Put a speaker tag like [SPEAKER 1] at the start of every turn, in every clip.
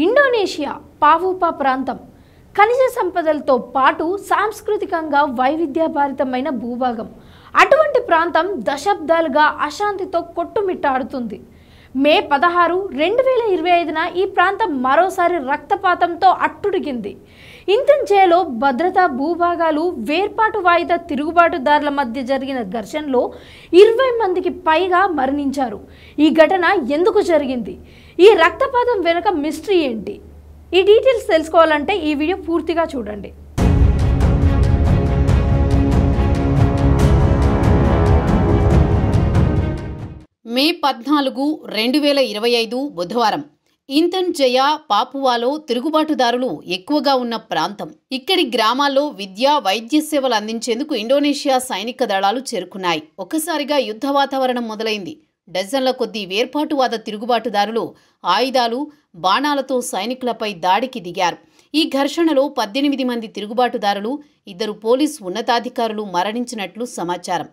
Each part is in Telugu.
[SPEAKER 1] ఇండోనేషియా పాపువా ప్రాంతం ఖనిజ సంపదలతో పాటు సాంస్కృతికంగా వైవిధ్యభరితమైన భూభాగం. అటువంటి ప్రాంతం దశాబ్దాలుగా అశాంతితో కొట్టుమిట్టాడుతుంది. మే 16, 2025న ఈ ప్రాంతం మరోసారి రక్తపాతంతో అట్టుడిగింది. ఇంతంచేలో భద్రతా భూభాగాలు వేర్పాటు వాయిదా తిరుగుబాటుదారుల మధ్య జరిగిన ఘర్షణలో 20 మందికి పైగా మరణించారు. ఈ ఘటన ఎందుకు జరిగింది? ఈ రక్తపాతం వెనుక మిస్టరీ ఏంటి? ఈ డీటెయిల్స్ తెలుసుకోవాలంటే ఈ వీడియో పూర్తిగా చూడండి.
[SPEAKER 2] మే 14, 2025 బుధవారం ఇంతన్ జయ పాపువాలో తిరుగుబాటుదారులు ఎక్కువగా ఉన్న ప్రాంతం. ఇక్కడి గ్రామాల్లో విద్య, వైద్య సేవలు అందించేందుకు ఇండోనేషియా సైనిక దళాలు చేరుకున్నాయి. ఒక్కసారిగా యుద్ధ వాతావరణం మొదలైంది. డజన్ల కొద్దీ వేర్పాటువాద తిరుగుబాటుదారులు ఆయుధాలు, బాణాలతో సైనికులపై దాడికి దిగారు. ఈ ఘర్షణలో 18 మంది తిరుగుబాటుదారులు, 2 పోలీసు ఉన్నతాధికారులు మరణించినట్లు సమాచారం.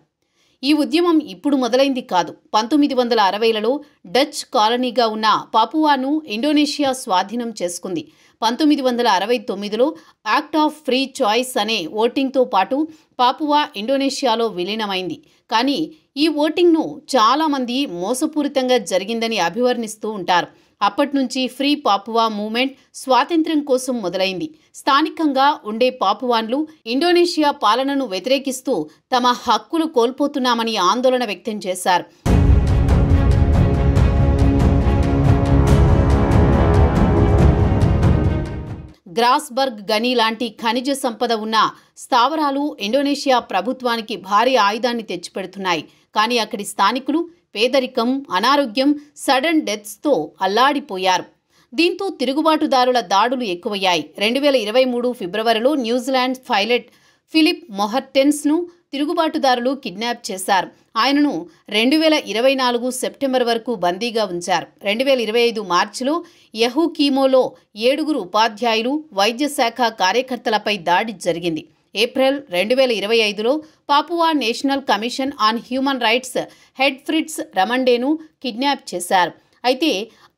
[SPEAKER 2] ఈ ఉద్యమం ఇప్పుడు మొదలైంది కాదు. 1960లలో డచ్ కాలనీగా ఉన్న పాపువాను ఇండోనేషియా స్వాధీనం చేసుకుంది. 1969లో యాక్ట్ ఆఫ్ ఫ్రీ చాయిస్ అనే ఓటింగ్తో పాటు పాపువా ఇండోనేషియాలో విలీనమైంది. కానీ ఈ ఓటింగ్ను చాలామంది మోసపూరితంగా జరిగిందని అభివర్ణిస్తూ ఉంటారు. అప్పట్నుంచి ఫ్రీ పాపువా మూవ్మెంట్ స్వాతంత్ర్యం కోసం మొదలైంది. స్థానికంగా ఉండే పాపువాన్లు ఇండోనేషియా పాలనను వ్యతిరేకిస్తూ తమ హక్కులు కోల్పోతున్నామని ఆందోళన వ్యక్తం చేశారు. గ్రాస్బర్గ్ గని లాంటి ఖనిజ సంపద ఉన్న స్థావరాలు ఇండోనేషియా ప్రభుత్వానికి భారీ ఆయుధాన్ని తెచ్చిపెడుతున్నాయి. కానీ అక్కడి స్థానికులు పేదరికం, అనారోగ్యం, సడన్ డెత్స్తో అల్లాడిపోయారు. దీంతో తిరుగుబాటుదారుల దాడులు ఎక్కువయ్యాయి. 2023 ఫిబ్రవరిలో న్యూజిలాండ్ పైలట్ ఫిలిప్ మొహర్టెన్స్ను తిరుగుబాటుదారులు కిడ్నాప్ చేశారు. ఆయనను 2024 సెప్టెంబర్ వరకు బందీగా ఉంచారు. 2025 మార్చిలో యహుకీమోలో 7 ఉపాధ్యాయులు, వైద్య శాఖ కార్యకర్తలపై దాడి జరిగింది. ఏప్రిల్ 2025లో Papua National Commission on Human Rights head Frits రమండేను కిడ్నాప్ చేశారు. అయితే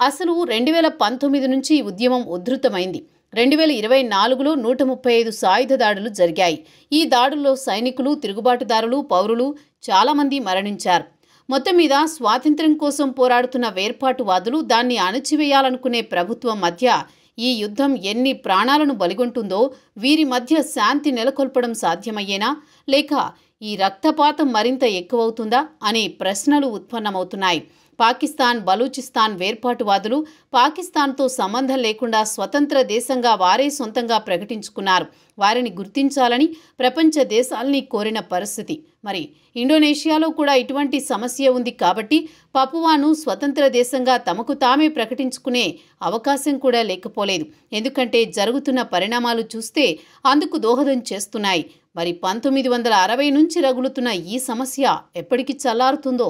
[SPEAKER 2] అసలు 2019 నుంచి ఈ ఉద్యమం ఉధృతమైంది. 2024లో 135 సాయుధ దాడులు జరిగాయి. ఈ దాడుల్లో సైనికులు, తిరుగుబాటుదారులు, పౌరులు చాలామంది మరణించారు. మొత్తం మీద స్వాతంత్ర్యం కోసం పోరాడుతున్న వేర్పాటువాదులు, దాన్ని అణచివేయాలనుకునే ప్రభుత్వం మధ్య ఈ యుద్ధం ఎన్ని ప్రాణాలను బలిగొంటుందో, వీరి మధ్య శాంతి నెలకొల్పడం సాధ్యమయ్యేనా, లేక ఈ రక్తపాతం మరింత ఎక్కువవుతుందా అనే ప్రశ్నలు ఉత్పన్నమవుతున్నాయి. పాకిస్తాన్, బలూచిస్తాన్ వేర్పాటువాదులు పాకిస్తాన్తో సంబంధం లేకుండా స్వతంత్ర దేశంగా వారే సొంతంగా ప్రకటించుకున్నారు. వారిని గుర్తించాలని ప్రపంచ దేశాల్ని కోరిన పరిస్థితి. మరి ఇండోనేషియాలో కూడా ఇటువంటి సమస్య ఉంది కాబట్టి పాపువాను స్వతంత్ర దేశంగా తమకు తామే ప్రకటించుకునే అవకాశం కూడా లేకపోలేదు. ఎందుకంటే జరుగుతున్న పరిణామాలు చూస్తే అందుకు దోహదం చేస్తున్నాయి. మరి 1960 నుంచి రగులుతున్న ఈ సమస్య ఎప్పటికి చల్లారుతుందో?